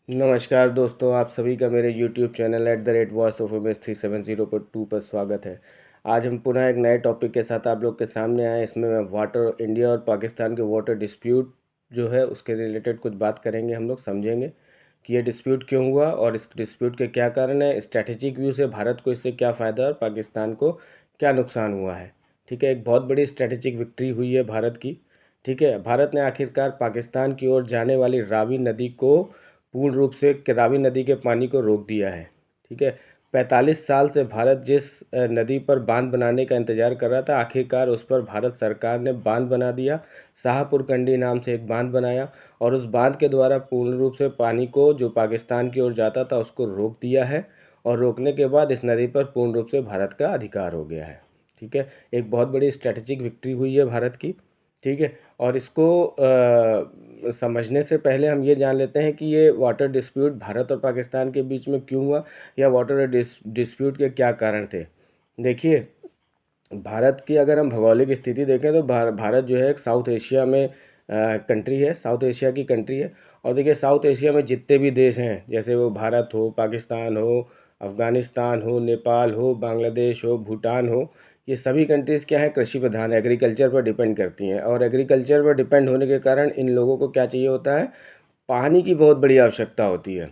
नमस्कार दोस्तों, आप सभी का मेरे YouTube channel @voice of Umesh 370 पर स्वागत है। आज हम पुनः एक नए टॉपिक के साथ आप लोग के सामने आए। इसमें मैं वाटर इंडिया और पाकिस्तान के वाटर डिस्प्यूट जो है उसके रिलेटेड कुछ बात करेंगे। हम लोग समझेंगे कि ये डिस्प्यूट क्यों हुआ और इस डिस्प्यूट के क्या कारण है, स्ट्रैटेजिक व्यू से भारत को इससे क्या फ़ायदा और पाकिस्तान को क्या नुकसान हुआ है। ठीक है, एक बहुत बड़ी स्ट्रैटेजिक विक्ट्री हुई है भारत की। ठीक है, भारत ने आखिरकार पाकिस्तान की ओर जाने वाली रावी नदी को पूर्ण रूप से रावी नदी के पानी को रोक दिया है। ठीक है, 45 साल से भारत जिस नदी पर बांध बनाने का इंतज़ार कर रहा था, आखिरकार उस पर भारत सरकार ने बांध बना दिया। शाहपुर कंडी नाम से एक बांध बनाया और उस बांध के द्वारा पूर्ण रूप से पानी को जो पाकिस्तान की ओर जाता था उसको रोक दिया है। और रोकने के बाद इस नदी पर पूर्ण रूप से भारत का अधिकार हो गया है। ठीक है, एक बहुत बड़ी स्ट्रेटजिक विक्ट्री हुई है भारत की। ठीक है, और इसको समझने से पहले हम ये जान लेते हैं कि ये वाटर डिस्प्यूट भारत और पाकिस्तान के बीच में क्यों हुआ, या वाटर डिस्प्यूट के क्या कारण थे। देखिए, भारत की अगर हम भौगोलिक स्थिति देखें तो भारत जो है एक साउथ एशिया में कंट्री है, साउथ एशिया की कंट्री है। और देखिए, साउथ एशिया में जितने भी देश हैं, जैसे वो भारत हो, पाकिस्तान हो, अफ़गानिस्तान हो, नेपाल हो, बांग्लादेश हो, भूटान हो, ये सभी कंट्रीज़ क्या है, कृषि प्रधान, एग्रीकल्चर पर डिपेंड करती हैं। और एग्रीकल्चर पर डिपेंड होने के कारण इन लोगों को क्या चाहिए होता है, पानी की बहुत बड़ी आवश्यकता होती है।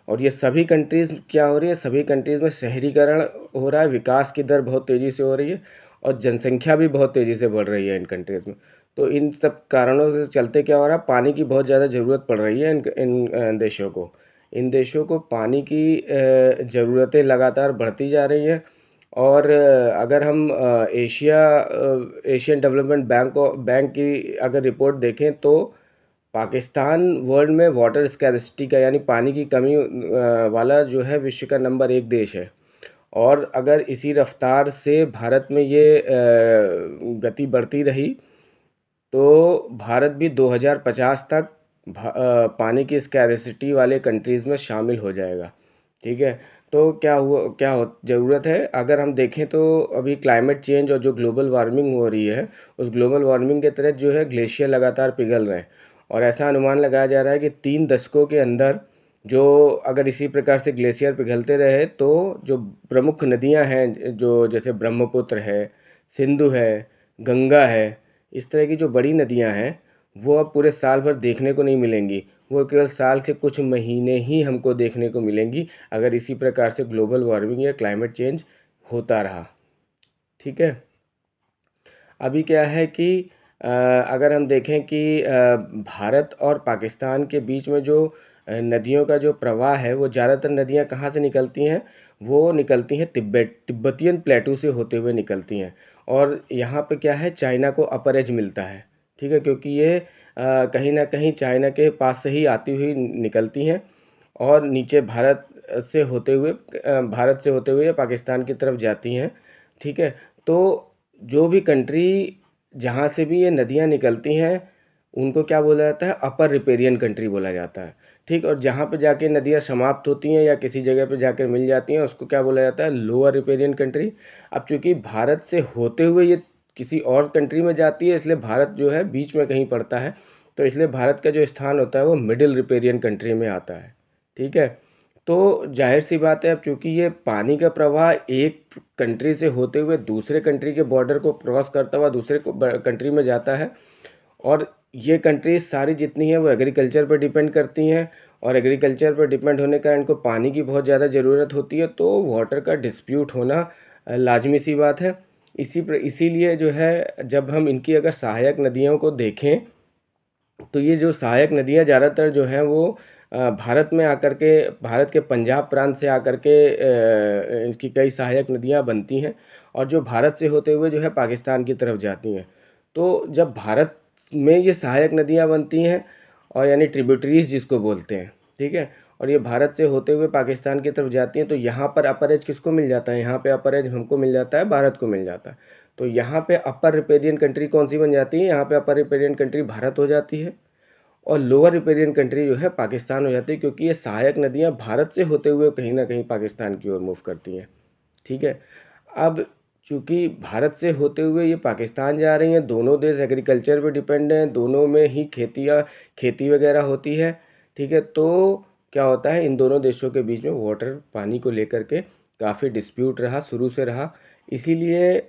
और ये सभी कंट्रीज़ क्या हो रही है, सभी कंट्रीज़ में शहरीकरण हो रहा है, विकास की दर बहुत तेज़ी से हो रही है और जनसंख्या भी बहुत तेज़ी से बढ़ रही है इन कंट्रीज़ में। तो इन सब कारणों से चलते क्या हो रहा है, पानी की बहुत ज़्यादा ज़रूरत पड़ रही है इन देशों को। इन देशों को पानी की ज़रूरतें लगातार बढ़ती जा रही हैं। और अगर हम एशियन डेवलपमेंट बैंक की अगर रिपोर्ट देखें तो पाकिस्तान वर्ल्ड में वाटर स्कैर्सिटी का यानी पानी की कमी वाला जो है विश्व का नंबर 1 देश है। और अगर इसी रफ्तार से भारत में ये गति बढ़ती रही तो भारत भी 2050 तक पानी की स्कैर्सिटी वाले कंट्रीज़ में शामिल हो जाएगा। ठीक है, तो क्या हो ज़रूरत है, अगर हम देखें तो अभी क्लाइमेट चेंज और जो ग्लोबल वार्मिंग हो रही है, उस ग्लोबल वार्मिंग के तहत जो है ग्लेशियर लगातार पिघल रहे हैं। और ऐसा अनुमान लगाया जा रहा है कि 3 दशकों के अंदर जो अगर इसी प्रकार से ग्लेशियर पिघलते रहे तो जो प्रमुख नदियां हैं, जो जैसे ब्रह्मपुत्र है, सिंधु है, गंगा है, इस तरह की जो बड़ी नदियां हैं वो अब पूरे साल भर देखने को नहीं मिलेंगी। वो केवल साल के कुछ महीने ही हमको देखने को मिलेंगी अगर इसी प्रकार से ग्लोबल वार्मिंग या क्लाइमेट चेंज होता रहा। ठीक है, अभी क्या है कि अगर हम देखें कि भारत और पाकिस्तान के बीच में जो नदियों का जो प्रवाह है, वो ज़्यादातर नदियां कहाँ से निकलती हैं, वो निकलती हैं तिब्बतियन प्लेटू से होते हुए निकलती हैं। और यहाँ पे क्या है, चाइना को अपर एज मिलता है। ठीक है, क्योंकि ये कहीं ना कहीं चाइना के पास से ही आती हुई निकलती हैं और नीचे भारत से होते हुए पाकिस्तान की तरफ जाती हैं। ठीक है, तो जो भी कंट्री जहाँ से भी ये नदियाँ निकलती हैं उनको क्या बोला जाता है, अपर रिपेरियन कंट्री बोला जाता है। ठीक, और जहाँ पे जाके नदियाँ समाप्त होती हैं या किसी जगह पे जाकर मिल जाती हैं उसको क्या बोला जाता है, लोअर रिपेरियन कंट्री। अब चूँकि भारत से होते हुए ये किसी और कंट्री में जाती है, इसलिए भारत जो है बीच में कहीं पड़ता है। तो इसलिए भारत का जो स्थान होता है वो मिडिल रिपेरियन कंट्री में आता है। ठीक है, तो जाहिर सी बात है, अब चूँकि ये पानी का प्रवाह एक कंट्री से होते हुए दूसरे कंट्री के बॉर्डर को क्रॉस करता हुआ दूसरे कंट्री में जाता है। और ये कंट्रीज सारी जितनी हैं वो एग्रीकल्चर पर डिपेंड करती हैं। और एग्रीकल्चर पर डिपेंड होने का इनको पानी की बहुत ज़्यादा ज़रूरत होती है, तो वाटर का डिस्प्यूट होना लाजमी सी बात है। इसीलिए जो है, जब हम इनकी अगर सहायक नदियों को देखें तो ये जो सहायक नदियाँ ज़्यादातर जो हैं वो भारत में आकर के, भारत के पंजाब प्रांत से आकर के इसकी कई सहायक नदियाँ बनती हैं और जो भारत से होते हुए जो है पाकिस्तान की तरफ जाती हैं। तो जब भारत में ये सहायक नदियाँ बनती हैं और यानी ट्रिब्यूटरीज जिसको बोलते हैं, ठीक है, और ये भारत से होते हुए पाकिस्तान की तरफ जाती हैं, तो यहाँ पर अपर एज किसको मिल जाता है, यहाँ पे अपर एज हमको मिल जाता है, भारत को मिल जाता है। तो यहाँ पे अपर रिपेरियन कंट्री कौन सी बन जाती है, यहाँ पे अपर रिपेरियन कंट्री भारत हो जाती है और लोअर रिपेरियन कंट्री जो है पाकिस्तान हो जाती है, क्योंकि ये सहायक नदियाँ भारत से होते हुए कहीं ना कहीं पाकिस्तान की ओर मूव करती हैं। ठीक है, अब चूँकि भारत से होते हुए ये पाकिस्तान जा रही हैं, दोनों देश एग्रीकल्चर पे डिपेंड हैं, दोनों में ही खेती वगैरह होती है। ठीक है, तो क्या होता है, इन दोनों देशों के बीच में वाटर पानी को लेकर के काफ़ी डिस्प्यूट रहा, शुरू से रहा। इसीलिए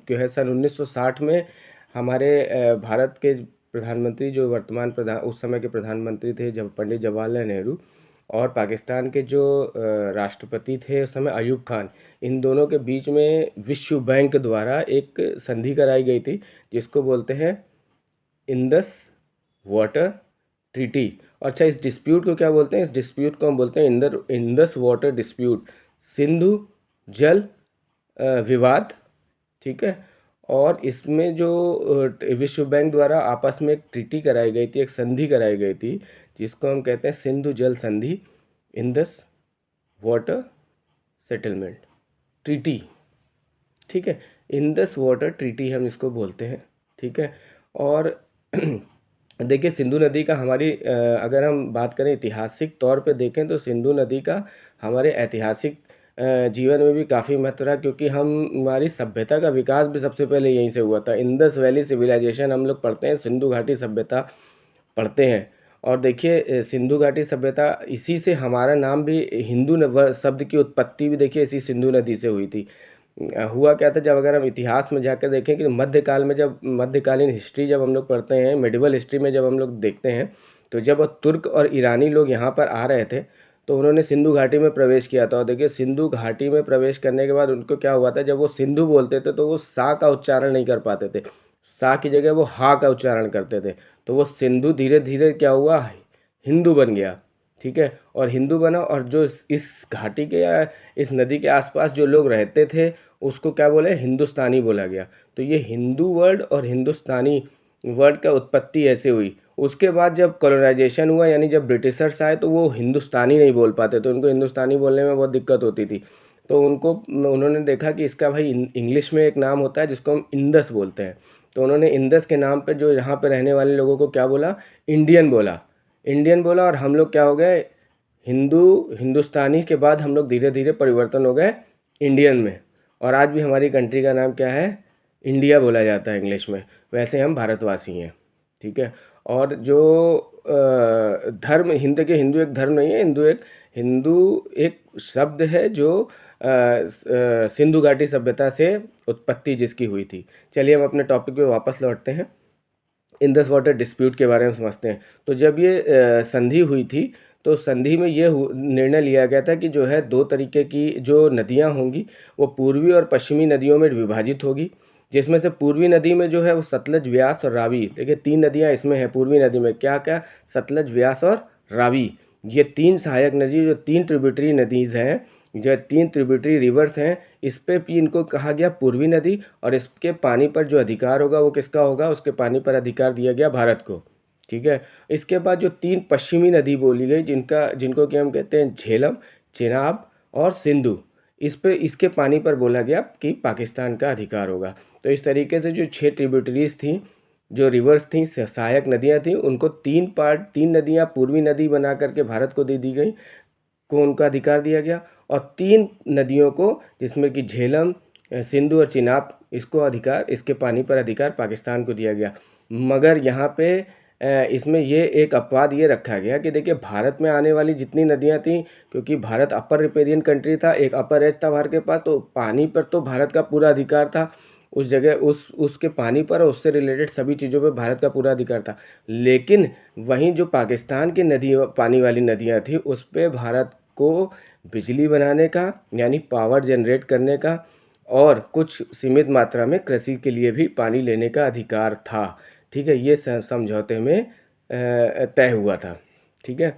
जो है सन 1960 में हमारे भारत के प्रधानमंत्री, जो वर्तमान प्रधान उस समय के प्रधानमंत्री थे जब पंडित जवाहरलाल नेहरू, और पाकिस्तान के जो राष्ट्रपति थे उस समय अयूब खान, इन दोनों के बीच में विश्व बैंक द्वारा एक संधि कराई गई थी जिसको बोलते हैं इंदस वाटर ट्रीटी। अच्छा, इस डिस्प्यूट को क्या बोलते हैं? इस डिस्प्यूट को हम बोलते हैं इंदस वाटर डिस्प्यूट, सिंधु जल विवाद। ठीक है। और इसमें जो विश्व बैंक द्वारा आपस में एक ट्रीटी कराई गई थी, एक संधि कराई गई थी, जिसको हम कहते हैं सिंधु जल संधि, इंदस वाटर सेटलमेंट ट्रीटी। ठीक है, इंदस वाटर ट्रीटी हम इसको बोलते हैं। ठीक है। और देखिए, सिंधु नदी का हमारी अगर हम बात करें ऐतिहासिक तौर पे देखें तो सिंधु नदी का हमारे ऐतिहासिक जीवन में भी काफ़ी महत्व रहा, क्योंकि हमारी सभ्यता का विकास भी सबसे पहले यहीं से हुआ था। इंदस वैली सिविलाइजेशन हम लोग पढ़ते हैं, सिंधु घाटी सभ्यता पढ़ते हैं। और देखिए, सिंधु घाटी सभ्यता, इसी से हमारा नाम भी शब्द की उत्पत्ति भी देखिए इसी सिंधु नदी से हुई थी। हुआ क्या था, जब अगर हम इतिहास में जाकर देखें कि मध्यकाल में, जब मध्यकालीन हिस्ट्री जब हम लोग पढ़ते हैं, मेडिवल हिस्ट्री में जब हम लोग देखते हैं, तो जब तुर्क और ईरानी लोग यहाँ पर आ रहे थे तो उन्होंने सिंधु घाटी में प्रवेश किया था। और देखिए, सिंधु घाटी में प्रवेश करने के बाद उनको क्या हुआ था, जब वो सिंधु बोलते थे तो वो सा का उच्चारण नहीं कर पाते थे, सा की जगह वो हा का उच्चारण करते थे। तो वो सिंधु धीरे धीरे क्या हुआ, हिंदू बन गया। ठीक है। और हिंदू बना, और जो इस घाटी के या इस नदी के आसपास जो लोग रहते थे उसको क्या बोले, हिंदुस्तानी बोला गया। तो ये हिंदू वर्ड और हिंदुस्तानी वर्ड का उत्पत्ति ऐसे हुई। उसके बाद जब कॉलोनाइजेशन हुआ, यानी जब ब्रिटिशर्स आए, तो वो हिंदुस्तानी नहीं बोल पाते, तो उनको हिंदुस्तानी बोलने में बहुत दिक्कत होती थी। तो उन्होंने देखा कि इसका भाई इंग्लिश में एक नाम होता है जिसको हम इंदस बोलते हैं। तो उन्होंने इंदस के नाम पे जो यहाँ पे रहने वाले लोगों को क्या बोला, इंडियन बोला। इंडियन बोला, और हम लोग क्या हो गए, हिंदुस्तानी के बाद हम लोग धीरे धीरे परिवर्तन हो गए इंडियन में। और आज भी हमारी कंट्री का नाम क्या है, इंडिया बोला जाता है इंग्लिश में। वैसे हम भारतवासी हैं। ठीक है। और जो धर्म, हिंदू एक धर्म नहीं है, हिंदू एक शब्द है जो सिंधु घाटी सभ्यता से उत्पत्ति जिसकी हुई थी। चलिए हम अपने टॉपिक पे वापस लौटते हैं, इंदस वाटर डिस्प्यूट के बारे में समझते हैं। तो जब ये संधि हुई थी, तो संधि में ये निर्णय लिया गया था कि जो है दो तरीके की जो नदियां होंगी वो पूर्वी और पश्चिमी नदियों में विभाजित होगी, जिसमें से पूर्वी नदी में जो है वो सतलज, व्यास और रावी। देखिए, तीन नदियां इसमें हैं पूर्वी नदी में, क्या क्या, सतलज, व्यास और रावी। ये तीन सहायक नदी, जो तीन ट्रिब्यूटरी नदीज हैं, जो तीन ट्रिब्यूटरी रिवर्स हैं, इस पे भी इनको कहा गया पूर्वी नदी। और इसके पानी पर जो अधिकार होगा वो किसका होगा, उसके पानी पर अधिकार दिया गया भारत को। ठीक है। इसके बाद जो तीन पश्चिमी नदी बोली गई, जिनको कि हम कहते हैं झेलम, चेनाब और सिंधु, इसके पानी पर बोला गया कि पाकिस्तान का अधिकार होगा। तो इस तरीके से जो 6 ट्रिब्यूटरीज थी, जो रिवर्स थी, सहायक नदियां थी, उनको तीन नदियां पूर्वी नदी बना करके भारत को दे दी गई, को उनका अधिकार दिया गया। और तीन नदियों को, जिसमें कि झेलम, सिंधु और चिनाब, इसके पानी पर अधिकार पाकिस्तान को दिया गया। मगर यहाँ पे इसमें ये एक अपवाद ये रखा गया कि देखिए, भारत में आने वाली जितनी नदियाँ थीं, क्योंकि भारत अपर रिपेरियन कंट्री था, एक अपर एज था भारत के पास, तो पानी पर तो भारत का पूरा अधिकार था। उस जगह उसके पानी पर और उससे रिलेटेड सभी चीज़ों पे भारत का पूरा अधिकार था। लेकिन वहीं जो पाकिस्तान की नदी, पानी वाली नदियाँ थी, उस पर भारत को बिजली बनाने का, यानी पावर जनरेट करने का, और कुछ सीमित मात्रा में कृषि के लिए भी पानी लेने का अधिकार था। ठीक है। ये समझौते में तय हुआ था। ठीक है।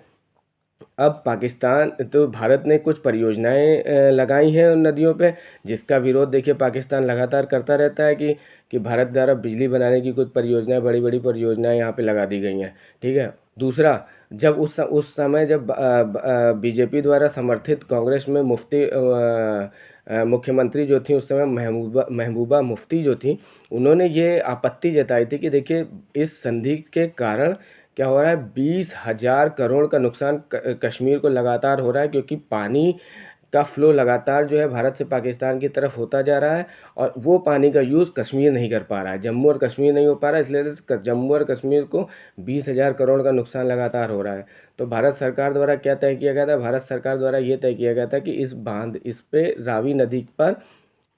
अब पाकिस्तान, तो भारत ने कुछ परियोजनाएं लगाई हैं उन नदियों पे, जिसका विरोध देखिए पाकिस्तान लगातार करता रहता है कि भारत द्वारा बिजली बनाने की कुछ परियोजनाएं, बड़ी बड़ी परियोजनाएं यहाँ पे लगा दी गई हैं। ठीक है। दूसरा, जब उस समय जब बीजेपी द्वारा समर्थित कांग्रेस में मुख्यमंत्री जो थी उस समय, महबूबा मुफ्ती जो थी, उन्होंने ये आपत्ति जताई थी कि देखिए, इस संधि के कारण क्या हो रहा है, 20,000 करोड़ का नुकसान कश्मीर को लगातार हो रहा है, क्योंकि पानी का फ्लो लगातार जो है भारत से पाकिस्तान की तरफ होता जा रहा है और वो पानी का यूज़ कश्मीर नहीं कर पा रहा है, जम्मू और कश्मीर नहीं हो पा रहा है, इसलिए जम्मू और कश्मीर को 20,000 करोड़ का नुकसान लगातार हो रहा है। तो भारत सरकार द्वारा क्या तय किया गया था? भारत सरकार द्वारा ये तय किया गया था कि इस पे रावी नदी पर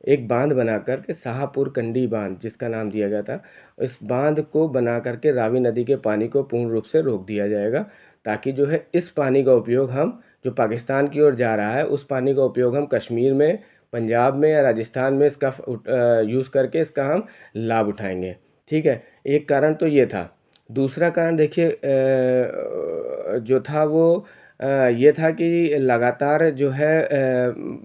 एक बांध बना कर के शाहपुर कंडी बांध जिसका नाम दिया गया था, इस बांध को बना करके रावी नदी के पानी को पूर्ण रूप से रोक दिया जाएगा, ताकि जो है इस पानी का उपयोग हम जो पाकिस्तान की ओर जा रहा है उस पानी का उपयोग हम कश्मीर में, पंजाब में या राजस्थान में इसका यूज़ करके इसका हम लाभ उठाएंगे। ठीक है, एक कारण तो ये था। दूसरा कारण देखिए जो था वो ये था कि लगातार जो है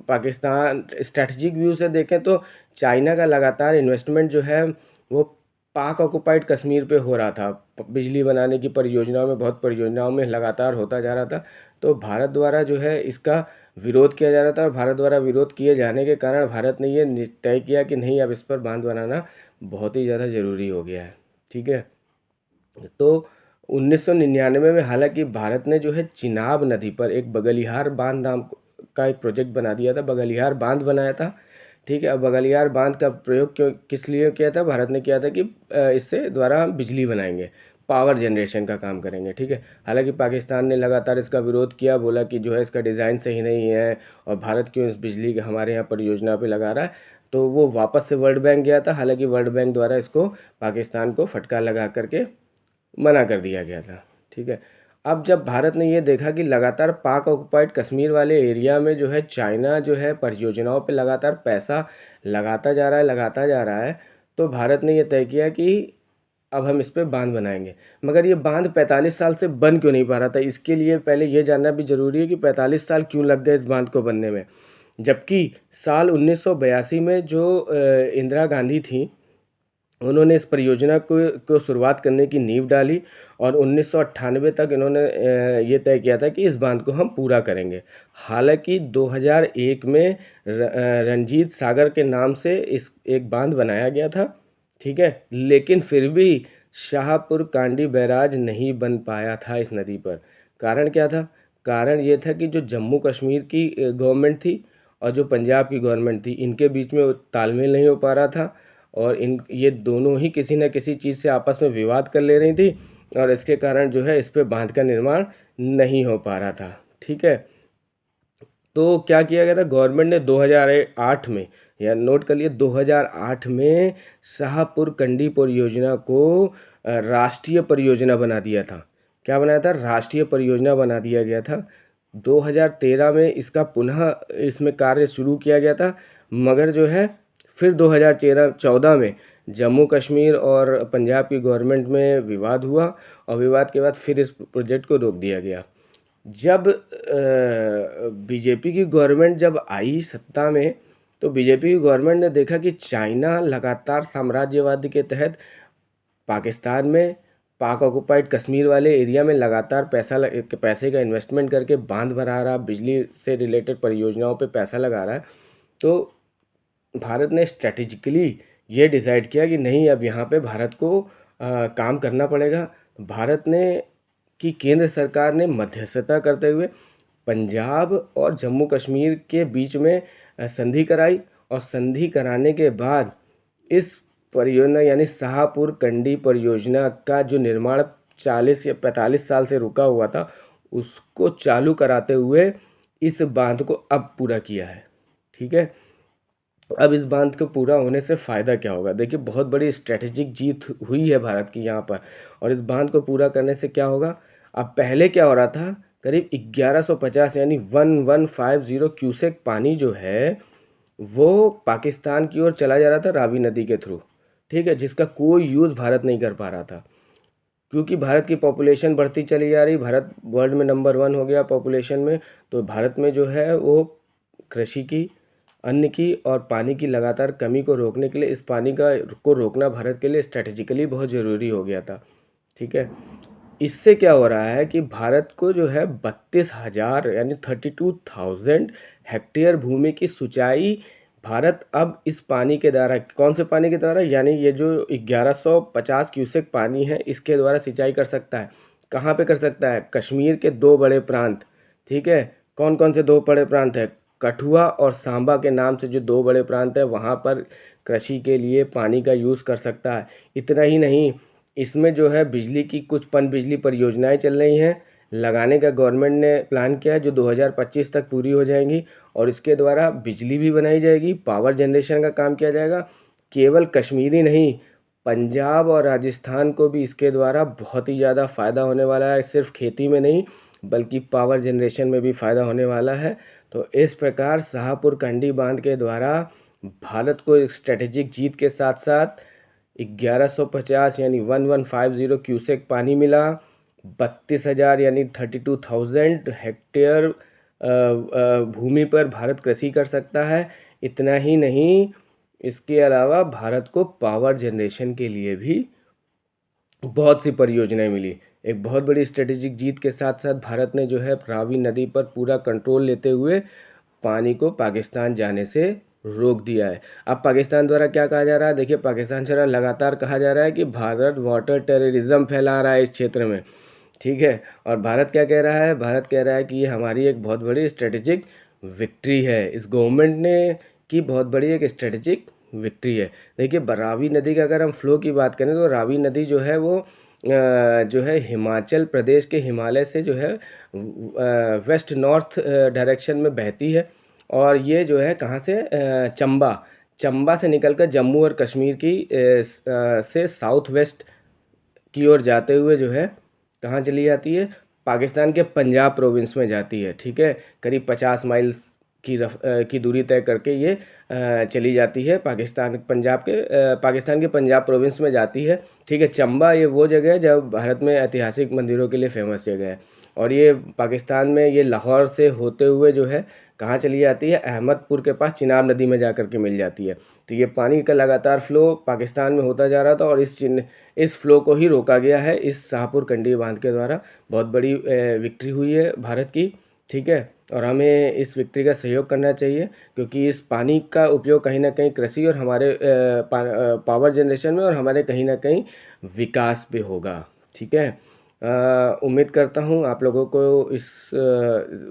पाकिस्तान स्ट्रैटेजिक व्यू से देखें तो चाइना का लगातार इन्वेस्टमेंट जो है वो पाक ऑक्युपाइड कश्मीर पे हो रहा था। बिजली बनाने की परियोजनाओं में, बहुत परियोजनाओं में लगातार होता जा रहा था। तो भारत द्वारा जो है इसका विरोध किया जा रहा था और भारत द्वारा विरोध किए जाने के कारण भारत ने ये तय किया कि नहीं, अब इस पर बांध बनाना बहुत ही ज़्यादा ज़रूरी हो गया है। ठीक है, तो 1999 में हालांकि भारत ने जो है चिनाब नदी पर एक बगलिहार बांध नाम का एक प्रोजेक्ट बना दिया था, बगलिहार बांध बनाया था। ठीक है, अब बगलिहार बांध का प्रयोग क्यों किस लिए किया था? भारत ने किया था कि इससे द्वारा हम बिजली बनाएंगे, पावर जनरेशन का काम करेंगे। ठीक है, हालांकि पाकिस्तान ने लगातार इसका विरोध किया, बोला कि जो है इसका डिज़ाइन सही नहीं है और भारत क्यों इस बिजली के हमारे यहाँ परियोजना पे लगा रहा है। तो वो वापस से वर्ल्ड बैंक गया था, हालांकि वर्ल्ड बैंक द्वारा इसको पाकिस्तान को फटकार लगा करके मना कर दिया गया था। ठीक है, अब जब भारत ने ये देखा कि लगातार पाक ऑक्युपाइड कश्मीर वाले एरिया में जो है चाइना जो है परियोजनाओं पे लगातार पैसा लगाता जा रहा है, तो भारत ने ये तय किया कि अब हम इस पे बांध बनाएंगे। मगर ये बांध 45 साल से बन क्यों नहीं पा रहा था? इसके लिए पहले ये जानना भी ज़रूरी है कि 45 साल क्यों लग गए इस बांध को बनने में, जबकि साल 1982 में जो इंदिरा गांधी थी, उन्होंने इस परियोजना को शुरुआत करने की नींव डाली और 1998 तक इन्होंने ये तय किया था कि इस बांध को हम पूरा करेंगे। हालांकि 2001 में रंजीत सागर के नाम से इस एक बांध बनाया गया था। ठीक है, लेकिन फिर भी शाहपुर कांडी बैराज नहीं बन पाया था इस नदी पर। कारण क्या था? कारण ये था कि जो जम्मू कश्मीर की गवर्नमेंट थी और जो पंजाब की गवर्नमेंट थी, इनके बीच में तालमेल नहीं हो पा रहा था और ये दोनों ही किसी न किसी चीज़ से आपस में विवाद कर ले रही थी और इसके कारण जो है इस पे बांध का निर्माण नहीं हो पा रहा था। ठीक है, तो क्या किया गया था? गवर्नमेंट ने 2008 में, या नोट कर लिए, 2008 में शाहपुर कंडी परियोजना को राष्ट्रीय परियोजना बना दिया था। क्या बनाया था? राष्ट्रीय परियोजना बना दिया गया था। 2013 में इसका पुनः इसमें कार्य शुरू किया गया था, मगर जो है फिर 2014 में जम्मू कश्मीर और पंजाब की गवर्नमेंट में विवाद हुआ और विवाद के बाद फिर इस प्रोजेक्ट को रोक दिया गया। जब बीजेपी की गवर्नमेंट जब आई सत्ता में, तो बीजेपी की गवर्नमेंट ने देखा कि चाइना लगातार साम्राज्यवाद के तहत पाकिस्तान में पाक ऑक्युपाइड कश्मीर वाले एरिया में लगातार पैसे का इन्वेस्टमेंट करके बांध बना रहा, बिजली से रिलेटेड परियोजनाओं पे पैसा लगा रहा है। तो भारत ने स्ट्रेटेजिकली ये डिसाइड किया कि नहीं, अब यहाँ पे भारत को काम करना पड़ेगा। भारत ने कि केंद्र सरकार ने मध्यस्थता करते हुए पंजाब और जम्मू कश्मीर के बीच में संधि कराई और संधि कराने के बाद इस परियोजना यानी शाहपुर कंडी परियोजना का जो निर्माण 40 या 45 साल से रुका हुआ था, उसको चालू कराते हुए इस बांध को अब पूरा किया है। ठीक है, अब इस बांध को पूरा होने से फ़ायदा क्या होगा? देखिए, बहुत बड़ी स्ट्रेटेजिक जीत हुई है भारत की यहाँ पर। और इस बांध को पूरा करने से क्या होगा? अब पहले क्या हो रहा था, करीब 1150 यानी 1150 क्यूसेक पानी जो है वो पाकिस्तान की ओर चला जा रहा था रावी नदी के थ्रू। ठीक है, जिसका कोई यूज़ भारत नहीं कर पा रहा था, क्योंकि भारत की पॉपुलेशन बढ़ती चली जा रही, भारत वर्ल्ड में नंबर 1 हो गया पॉपुलेशन में। तो भारत में जो है वो कृषि की, अन्न की और पानी की लगातार कमी को रोकने के लिए इस पानी को रोकना भारत के लिए स्ट्रेटेजिकली बहुत ज़रूरी हो गया था। ठीक है, इससे क्या हो रहा है कि भारत को जो है 32,000 यानी 32,000 हेक्टेयर भूमि की सिंचाई भारत अब इस पानी के द्वारा, कौन से पानी के द्वारा, यानी ये जो 1150 क्यूसेक पानी है इसके द्वारा सिंचाई कर सकता है। कहाँ पे कर सकता है? कश्मीर के 2 बड़े प्रांत। ठीक है, कौन कौन से 2 बड़े प्रांत है? कठुआ और सांबा के नाम से जो 2 बड़े प्रांत हैं, वहाँ पर कृषि के लिए पानी का यूज़ कर सकता है। इतना ही नहीं, इसमें जो है बिजली की कुछ पनबिजली परियोजनाएं चल रही हैं, लगाने का गवर्नमेंट ने प्लान किया है, जो 2025 तक पूरी हो जाएंगी और इसके द्वारा बिजली भी बनाई जाएगी, पावर जनरेशन का काम किया जाएगा। केवल कश्मीरी नहीं, पंजाब और राजस्थान को भी इसके द्वारा बहुत ही ज़्यादा फ़ायदा होने वाला है। सिर्फ खेती में नहीं बल्कि पावर जनरेशन में भी फ़ायदा होने वाला है। तो इस प्रकार शाहपुर कंडी बांध के द्वारा भारत को एक स्ट्रेटेजिक जीत के साथ साथ 1150 यानी 1150 क्यूसेक पानी मिला। 32,000 यानी 32,000 हेक्टेयर भूमि पर भारत कृषि कर सकता है। इतना ही नहीं, इसके अलावा भारत को पावर जनरेशन के लिए भी बहुत सी परियोजनाएं मिली। एक बहुत बड़ी स्ट्रेटेजिक जीत के साथ साथ भारत ने जो है रावी नदी पर पूरा कंट्रोल लेते हुए पानी को पाकिस्तान जाने से रोक दिया है। अब पाकिस्तान द्वारा क्या कहा जा रहा है, देखिए पाकिस्तान द्वारा लगातार कहा जा रहा है कि भारत वाटर टेररिज्म फैला रहा है इस क्षेत्र में, ठीक है। और भारत क्या कह रहा है, भारत कह रहा है कि ये हमारी एक बहुत बड़ी स्ट्रेटेजिक विक्ट्री है, इस गवर्नमेंट ने की बहुत बड़ी एक स्ट्रेटेजिक विक्ट्री है। देखिए रावी नदी का अगर हम फ्लो की बात करें तो रावी नदी जो है वो जो है हिमाचल प्रदेश के हिमालय से जो है वेस्ट नॉर्थ डायरेक्शन में बहती है और ये जो है कहाँ से, चंबा से निकलकर जम्मू और कश्मीर की से साउथ वेस्ट की ओर जाते हुए जो है कहाँ चली जाती है, पाकिस्तान के पंजाब प्रोविंस में जाती है, ठीक है। करीब 50 माइल की दूरी तय करके ये चली जाती है पाकिस्तान के पंजाब प्रोविंस में जाती है, ठीक है। चंबा ये वो जगह है जब भारत में ऐतिहासिक मंदिरों के लिए फेमस जगह है और ये पाकिस्तान में ये लाहौर से होते हुए जो है कहाँ चली जाती है, अहमदपुर के पास चिनाब नदी में जा कर के मिल जाती है। तो ये पानी का लगातार फ्लो पाकिस्तान में होता जा रहा था और इस फ्लो को ही रोका गया है इस शाहपुर कंडी बांध के द्वारा। बहुत बड़ी विक्ट्री हुई है भारत की, ठीक है। और हमें इस विक्ट्री का सहयोग करना चाहिए क्योंकि इस पानी का उपयोग कहीं ना कहीं कृषि और हमारे पावर जनरेशन में और हमारे कहीं ना कहीं विकास पे होगा, ठीक है। उम्मीद करता हूँ आप लोगों को इस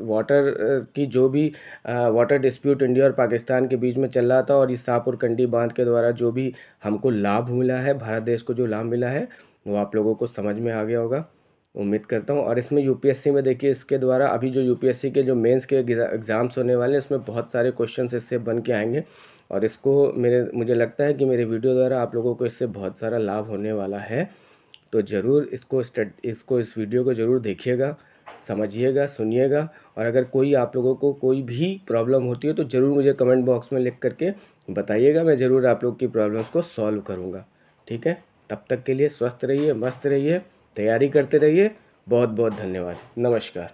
वाटर की जो भी वाटर डिस्प्यूट इंडिया और पाकिस्तान के बीच में चल रहा था और इस शाहपुर कंडी बांध के द्वारा जो भी हमको लाभ मिला है, भारत देश को जो लाभ मिला है वो आप लोगों को समझ में आ गया होगा, उम्मीद करता हूँ। और इसमें यूपीएससी में देखिए इसके द्वारा अभी जो यूपीएससी के जो मेंस के एग्ज़ाम्स होने वाले हैं इसमें बहुत सारे क्वेश्चंस इससे बन के आएंगे और इसको मुझे लगता है कि मेरे वीडियो द्वारा आप लोगों को इससे बहुत सारा लाभ होने वाला है। तो ज़रूर इस वीडियो को ज़रूर देखिएगा, समझिएगा, सुनिएगा और अगर कोई आप लोगों को कोई भी प्रॉब्लम होती है तो ज़रूर मुझे कमेंट बॉक्स में लिख करके बताइएगा, मैं ज़रूर आप लोग की प्रॉब्लम्स को सॉल्व करूँगा, ठीक है। तब तक के लिए स्वस्थ रहिए, मस्त रहिए, तैयारी करते रहिए। बहुत बहुत धन्यवाद, नमस्कार।